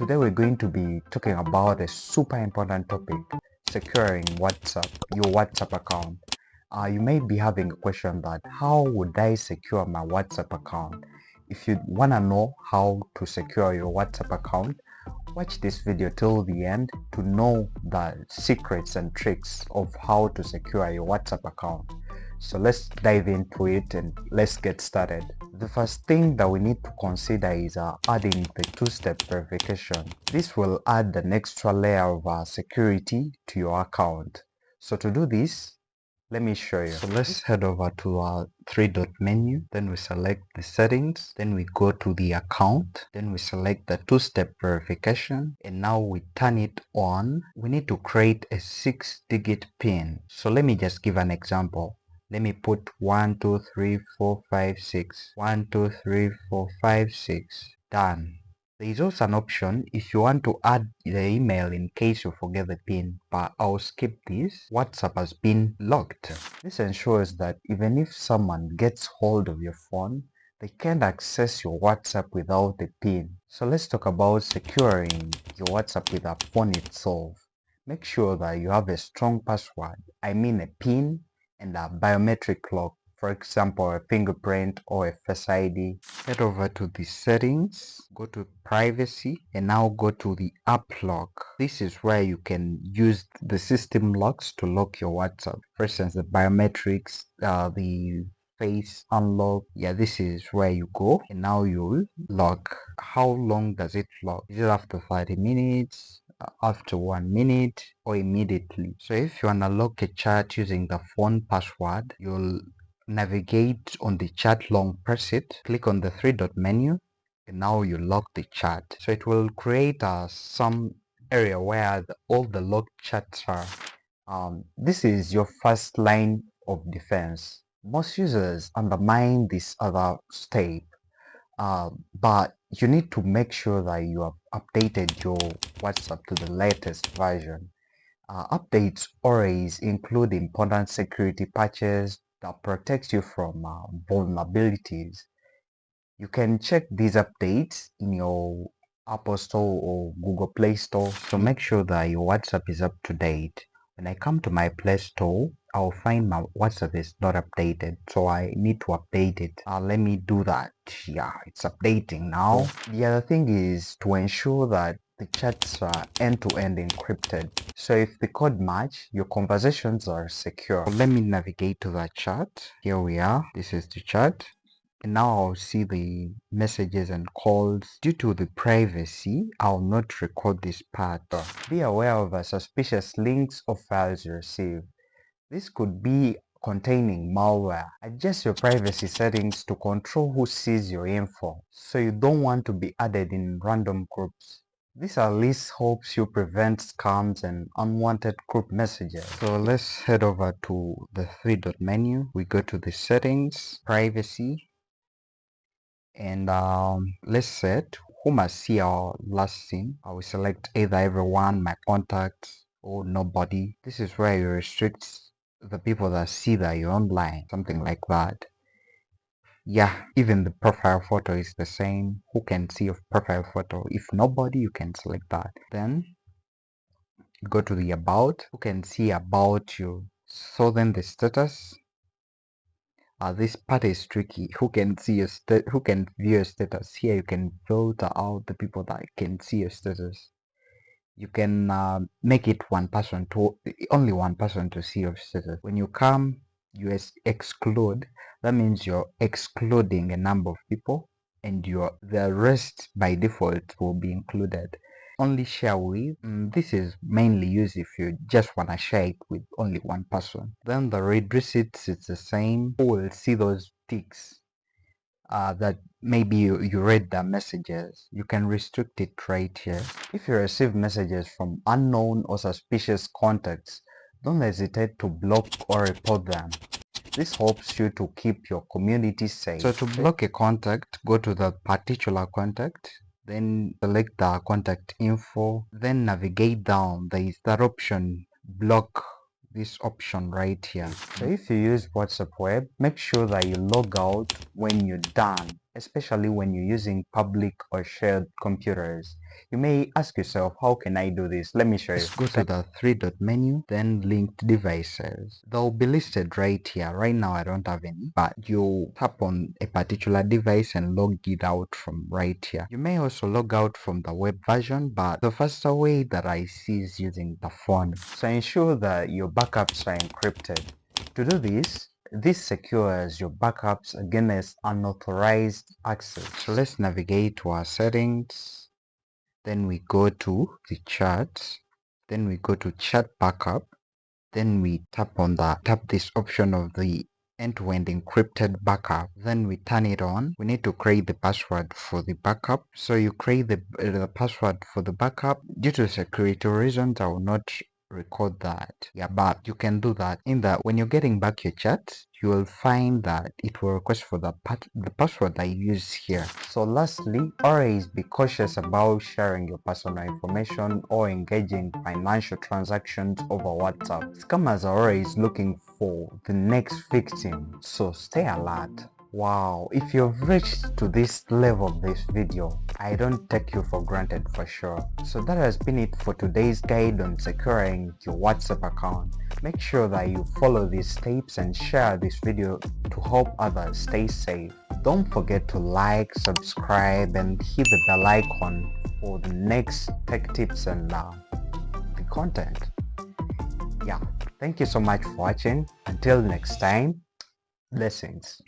Today we're going to be talking about a super important topic, securing your WhatsApp account. You may be having a question that how would I secure my WhatsApp account? If you want to know how to secure your WhatsApp account, watch this video till the end to know the secrets and tricks of how to secure your WhatsApp account. So let's dive into it and let's get started. The first thing that we need to consider is adding the two-step verification. This will add an extra layer of security to your account. So to do this, let me show you. So let's head over to our three-dot menu. Then we select the settings. Then we go to the account. Then we select the two-step verification. And now we turn it on. We need to create a 6-digit PIN. So let me just give an example. Let me put 1 2 3 4 5 6. 1 2 3 4 5 6. Done. There is also an option if you want to add the email in case you forget the PIN, but I'll skip this. WhatsApp has been locked. This ensures that even if someone gets hold of your phone, they can't access your WhatsApp without the PIN. So let's talk about securing your WhatsApp with a phone itself. Make sure that you have a strong password, I mean a PIN and a biometric lock. For example, a fingerprint or a Face ID. Head over to the settings, go to privacy, and now go to the app lock. This is where you can use the system locks to lock your WhatsApp. For instance, the biometrics, the face unlock. Yeah, this is where you go, and now you'll lock. How long does it lock? Is it after 30 minutes? After 1 minute, or immediately? So if you want to lock a chat using the phone password, you'll navigate on the chat, long press it, click on the three-dot menu, and now you lock the chat. So it will create some area where all the locked chats are. This is your first line of defense. Most users undermine this other step, but you need to make sure that you have updated your WhatsApp to the latest version. Updates always include important security patches that protects you from vulnerabilities. You can check these updates in your Apple Store or Google Play Store, so make sure that your WhatsApp is up to date. When I come to my Play Store, I'll find my WhatsApp is not updated, so I need to update it. Let me do that. Yeah, it's updating now. The other thing is to ensure that the chats are end-to-end encrypted. So if the code match, your conversations are secure. So let me navigate to the chat. Here we are. This is the chat. And now I'll see the messages and calls. Due to the privacy, I'll not record this part. Be aware of suspicious links or files you receive. This could be containing malware. Adjust your privacy settings to control who sees your info, so you don't want to be added in random groups. This at least helps you prevent scams and unwanted group messages. So let's head over to the three-dot menu. We go to the settings, privacy, and let's set who must see our last scene. I will select either everyone, my contacts, or nobody. This is where you restrict the people that see that you're online, something like that. Yeah, even the profile photo is the same. Who can see your profile photo? If nobody, you can select that. Then go to the about. Who can see about you? So then the status. This part is tricky. Who can see your who can view your status? Here you can filter out the people that can see your status. You can make it only one person to see your status. When you come, you exclude. That means you're excluding a number of people, and the rest by default will be included. Only share with. This is mainly used if you just want to share it with only one person. Then the read receipts is the same. Who will see those ticks? That maybe you read the messages. You can restrict it right here. If you receive messages from unknown or suspicious contacts, don't hesitate to block or report them. This helps you to keep your community safe. So to block a contact, go to the particular contact, then select the contact info, then navigate down. There is that option, block, this option right here. So if you use WhatsApp web, make sure that you log out when you're done. especially when you're using public or shared computers. You may ask yourself, how can I do this? Let me show you. Let's go to the three-dot menu, then linked devices. They'll be listed right here. Right now I don't have any, but you tap on a particular device and log it out from right here. You may also log out from the web version, but the faster way that I see is using the phone. So ensure that your backups are encrypted. To do this secures your backups against unauthorized access. So let's navigate to our settings. Then we go to the chat. Then we go to chat backup. Then we tap this option of the end-to-end encrypted backup. Then we turn it on. We need to create the password for the backup. So you create the password for the backup. Due to security reasons, I will not record that. Yeah, but you can do that. In that, when you're getting back your chat, you will find that it will request for the password I use here. So lastly, always be cautious about sharing your personal information or engaging financial transactions over WhatsApp. Scammers are always looking for the next victim, so stay alert. Wow, if you've reached to this level of this video, I don't take you for granted for sure. So that has been it for today's guide on securing your WhatsApp account. Make sure that you follow these steps and share this video to help others stay safe. Don't forget to like, subscribe, and hit the bell icon for the next tech tips and the content. Yeah, thank you so much for watching. Until next time, blessings.